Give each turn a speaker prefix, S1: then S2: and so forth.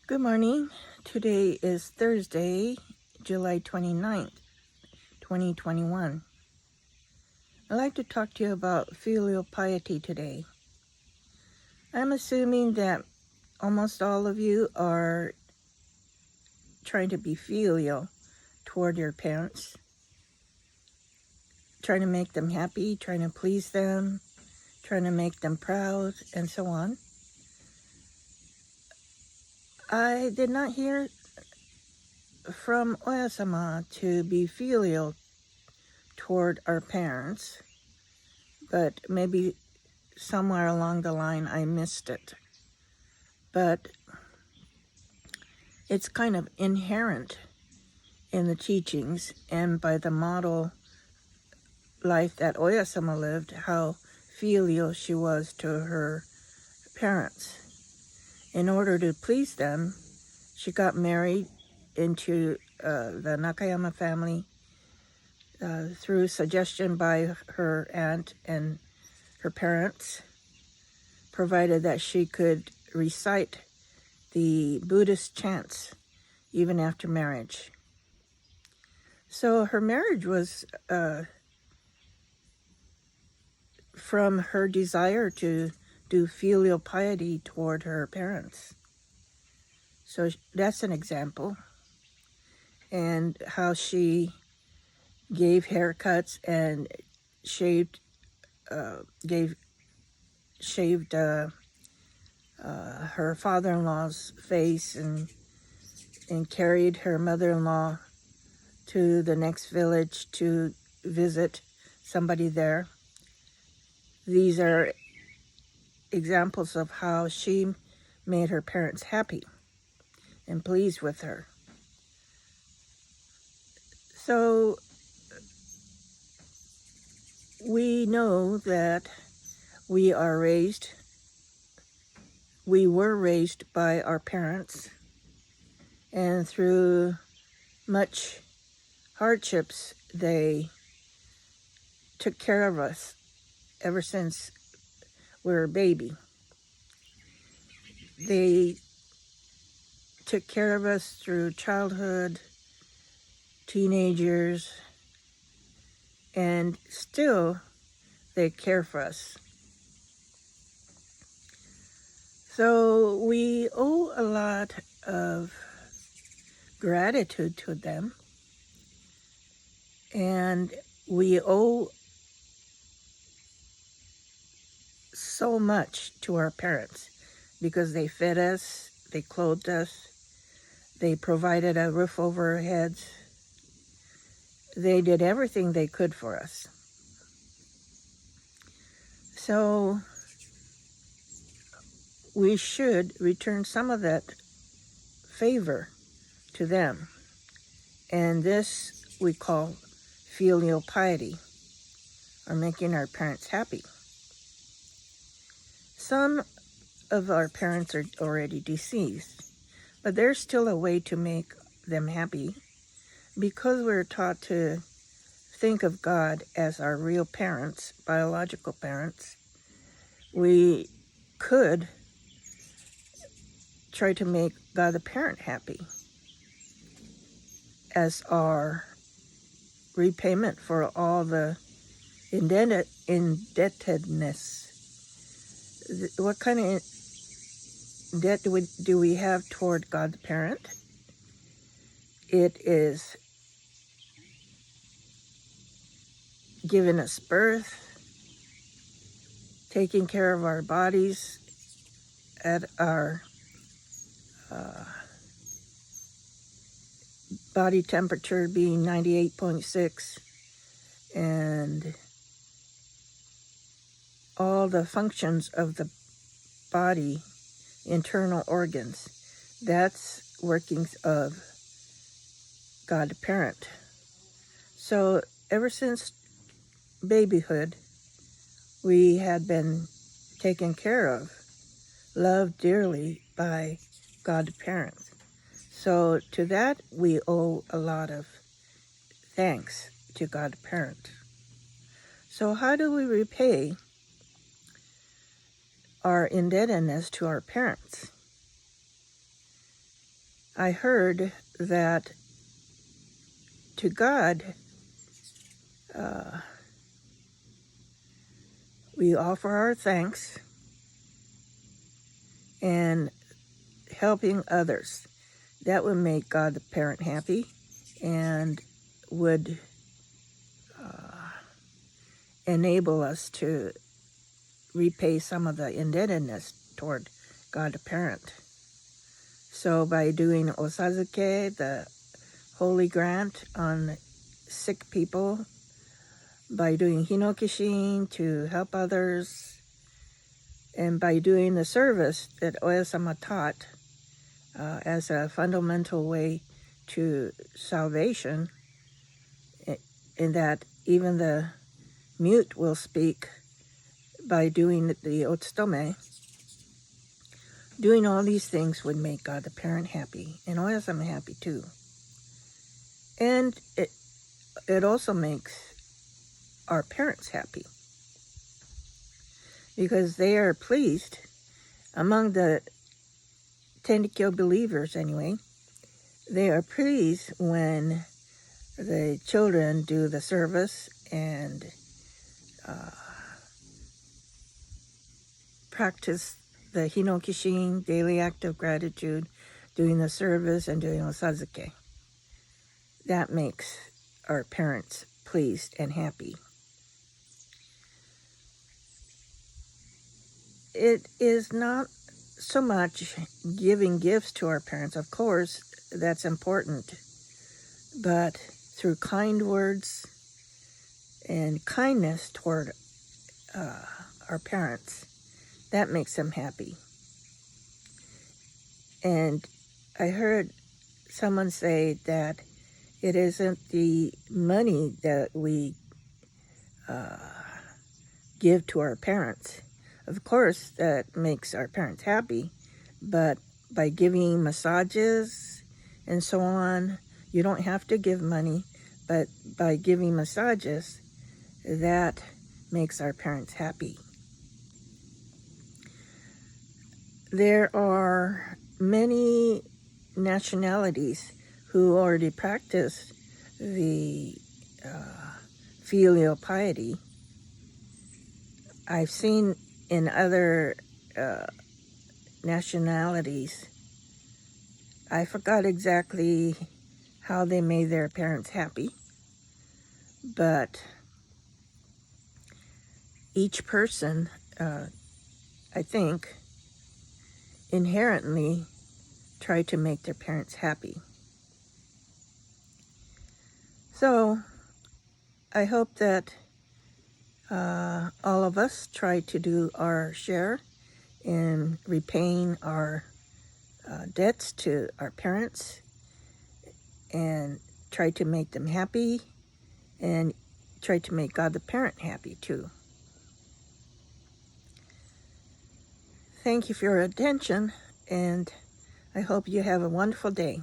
S1: Good morning. Today is Thursday, July 29th, 2021. I'd like to talk to you about filial piety today. I'm assuming that almost all of you are trying to be filial toward your parents, trying to make them happy, trying to please them, trying to make them proud, and so on. I did not hear from Oyasama to be filial toward our parents, but maybe somewhere along the line I missed it. But it's kind of inherent in the teachings and by the model life that Oyasama lived, how filial she was to her parents. In order to please them, she got married into the Nakayama family through suggestion by her aunt and her parents, provided that she could recite the Buddhist chants even after marriage. So her marriage was from her desire to do filial piety toward her parents. So that's an example. And how she gave haircuts and shaved her father-in-law's face and carried her mother-in-law to the next village to visit somebody there. These are examples of how she made her parents happy and pleased with her. So we know that we were raised by our parents, and through much hardships, they took care of us ever since we were a baby. They took care of us through childhood, teenagers, and still they care for us. So we owe a lot of gratitude to them, and we owe so much to our parents because they fed us, they clothed us, they provided a roof over our heads. They did everything they could for us. So we should return some of that favor to them. And this we call filial piety, or making our parents happy. Some of our parents are already deceased, but there's still a way to make them happy because we're taught to think of God as our real parents, biological parents. We could try to make God the parent happy as our repayment for all the indebtedness. What kind of debt do we have toward God the parent? It is giving us birth, taking care of our bodies at our body temperature being 98.6, and all the functions of the body, internal organs. That's workings of God the parent. So ever since babyhood, we had been taken care of, loved dearly by God the parent. So to that, we owe a lot of thanks to God the parent. So how do we repay our indebtedness to our parents? I heard that to God, we offer our thanks and helping others. That would make God the parent happy and would enable us to repay some of the indebtedness toward God the parent. So by doing osazuke, the holy grant on sick people, by doing hinokishin to help others, and by doing the service that Oya-sama taught as a fundamental way to salvation, in that even the mute will speak by doing the otsutome, doing all these things would make God the parent happy, and Oya-sama happy too. And it also makes our parents happy, because they are pleased, among the Tendikyo believers anyway, they are pleased when the children do the service and practice the hinokishin, daily act of gratitude, doing the service and doing osazuke. That makes our parents pleased and happy. It is not so much giving gifts to our parents. Of course, that's important. But through kind words and kindness toward our parents, that makes them happy. And I heard someone say that it isn't the money that we give to our parents. Of course, that makes our parents happy, but by giving massages and so on, you don't have to give money, but by giving massages, that makes our parents happy. There are many nationalities who already practice the filial piety. I've seen in other nationalities, I forgot exactly how they made their parents happy, but each person, I think, inherently try to make their parents happy. So I hope that all of us try to do our share in repaying our debts to our parents and try to make them happy and try to make God the parent happy too. Thank you for your attention, and I hope you have a wonderful day.